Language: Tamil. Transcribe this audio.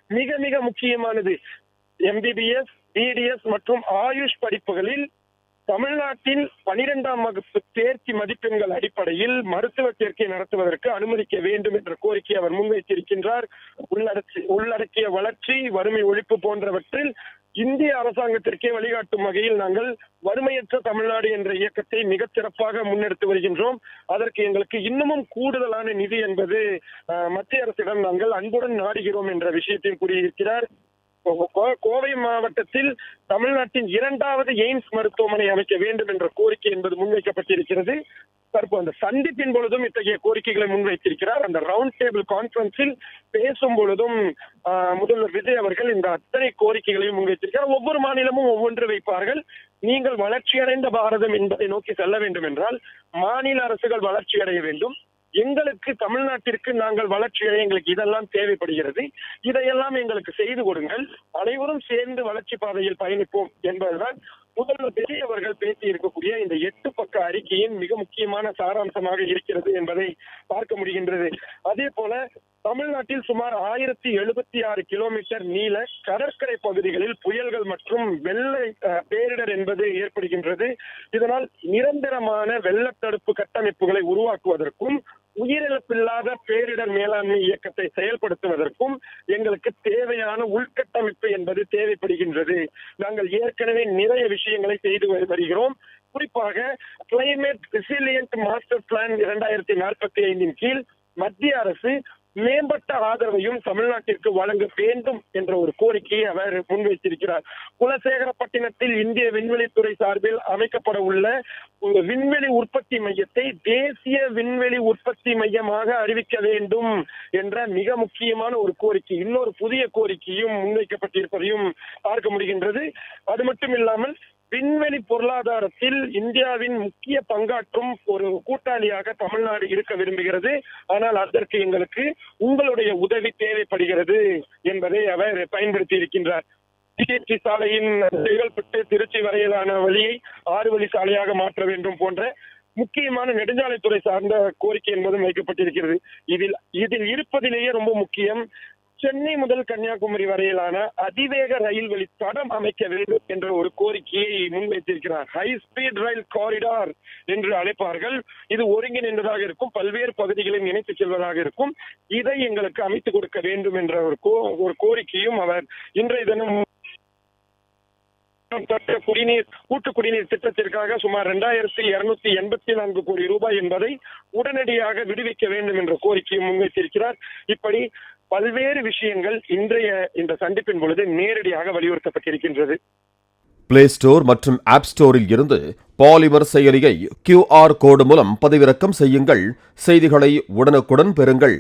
மிக மிக முக்கியமானது. MBBS, BDS மற்றும் ஆயுஷ் படிப்புகளில் தமிழ்நாட்டில் 12ஆம் வகுப்பு தேர்ச்சி மதிப்பெண்கள் அடிப்படையில் மருத்துவ சேர்க்கை நடத்துவதற்கு அனுமதிக்க வேண்டும் என்ற கோரிக்கை அவர் முன்வைத்திருக்கின்றார். உள்ளடக்கிய வளர்ச்சி, வறுமை ஒழிப்பு போன்றவற்றில் இந்திய அரசாங்கத்திற்கே வழிகாட்டும் வகையில் நாங்கள் வறுமையற்ற தமிழ்நாடு என்ற இயக்கத்தை மிகச் சிறப்பாக முன்னெடுத்து வருகின்றோம். அதற்கு எங்களுக்கு இன்னமும் கூடுதலான நிதி என்பது மத்திய அரசிடம் நாங்கள் அன்புடன் நாடுகிறோம் என்ற விஷயத்தையும் கூறியிருக்கிறார். கோவை மாவட்டத்தில் தமிழ்நாட்டின் 2வது எய்ம்ஸ் மருத்துவமனை அமைக்க வேண்டும் என்ற கோரிக்கை என்பது முன்வைக்கப்பட்டிருக்கிறது. தற்போது அந்த சந்திப்பின் பொழுதும் இத்தகைய கோரிக்கைகளை முன்வைத்திருக்கிறார். அந்த ரவுண்ட் டேபிள் கான்பரன்ஸில் பேசும் பொழுதும் முதல்வர் விஜய் அவர்கள் இந்த அத்தனை கோரிக்கைகளையும் முன்வைத்திருக்கிறார். ஒவ்வொரு மாநிலமும் ஒவ்வொன்று வைப்பார்கள். நீங்கள் வளர்ச்சியடைந்த பாரதம் என்பதை நோக்கி செல்ல வேண்டும் என்றால் மாநில அரசுகள் வளர்ச்சி அடைய வேண்டும். எங்களுக்கு தமிழ்நாட்டிற்கு நாங்கள் வளர்ச்சியடைய எங்களுக்கு இதெல்லாம் தேவைப்படுகிறது, இதையெல்லாம் எங்களுக்கு செய்து கொடுங்கள், அனைவரும் சேர்ந்து வளர்ச்சி பாதையில் பயணிப்போம் என்பதுதான் முதல்வர் விஜய் அவர்கள் பேசி இருக்கக்கூடிய இந்த 8 பக்க அறிக்கையின் மிக முக்கியமான சாராம்சமாக இருக்கிறது என்பதை பார்க்க முடிகின்றது. அதே போல தமிழ்நாட்டில் சுமார் 1076 கிலோமீட்டர் நீள கடற்கரை பகுதிகளில் புயல்கள் மற்றும் வெள்ள பேரிடர் என்பது ஏற்படுகின்றது. இதனால் நிரந்தரமான வெள்ள தடுப்பு கட்டமைப்புகளை உருவாக்குவதற்கும் உயிரிழப்பில்லாத பேரிடர் மேலாண்மை இயக்கத்தை செயல்படுத்துவதற்கும் எங்களுக்கு தேவையான உள்கட்டமைப்பு என்பது தேவைப்படுகின்றது. நாங்கள் ஏற்கனவே நிறைய விஷயங்களை செய்து வருகிறோம். குறிப்பாக கிளைமேட் ரெசிலியன்ட் மாஸ்டர் பிளான் 2045 கீழ் மத்திய அரசு மேம்பட்ட ஆதரவையும் தமிழ்நாட்டிற்கு வழங்க வேண்டும் என்ற ஒரு கோரிக்கையை அவர் முன்வைத்திருக்கிறார். குலசேகரப்பட்டினத்தில் இந்திய விண்வெளித்துறை சார்பில் அமைக்கப்பட உள்ள விண்வெளி உற்பத்தி மையத்தை தேசிய விண்வெளி உற்பத்தி மையமாக அறிவிக்க வேண்டும் என்ற மிக முக்கியமான ஒரு கோரிக்கை, இன்னொரு புதிய கோரிக்கையும் முன்வைக்கப்பட்டிருப்பதையும் பார்க்க முடிகின்றது. அது மட்டும் இல்லாமல் விண்வெளி பொருளாதாரத்தில் இந்தியாவின் முக்கிய பங்காற்றும் ஒரு கூட்டாளியாக தமிழ்நாடு இருக்க விரும்புகிறது. ஆனால் அதற்கு எங்களுக்கு உங்களுடைய உதவி தேவைப்படுகிறது என்பதை அவர் பயன்படுத்தி இருக்கின்றார். டிஎஸ்டி சாலையின் செங்கல்பட்டு திருச்சி வரையிலான வழியை 6 வழி சாலையாக மாற்ற வேண்டும் போன்ற முக்கியமான நெடுஞ்சாலைத்துறை சார்ந்த கோரிக்கை என்பதும் வைக்கப்பட்டிருக்கிறது. இதில் இருப்பதிலேயே ரொம்ப முக்கியம், சென்னை முதல் கன்னியாகுமரி வரையிலான அதிவேக ரயில் வழி தடம் அமைக்க வேண்டும் என்ற ஒரு கோரிக்கையை முன்வைத்திருக்கிறார். ஹை ஸ்பீட் ரயில் காரிடார் என்று அழைப்பார்கள். இது ஒருங்கிணைந்ததாக இருக்கும், பல்வேறு பகுதிகளையும் இணைத்து செல்வதாக இருக்கும். இதை எங்களுக்கு அமைத்துக் கொடுக்க வேண்டும் என்ற ஒரு கோரிக்கையும் அவர் இன்றைய தினம் கூட்டு குடிநீர் திட்டத்திற்காக சுமார் 2284 கோடி ரூபாய் என்பதை உடனடியாக விடுவிக்க வேண்டும் என்ற கோரிக்கையும் முன்வைத்திருக்கிறார். இப்படி பல்வேறு விஷயங்கள் இன்றைய இந்த சந்திப்பின் பொழுது நேரடியாக வலியுறுத்தப்பட்டிருக்கின்றது. பிளே ஸ்டோர் மற்றும் ஆப் ஸ்டோரில் இருந்து பாலிமர் செயலியை QR கோடு மூலம் பதிவிறக்கம் செய்யுங்கள். செய்திகளை உடனுக்குடன் பெறுங்கள்.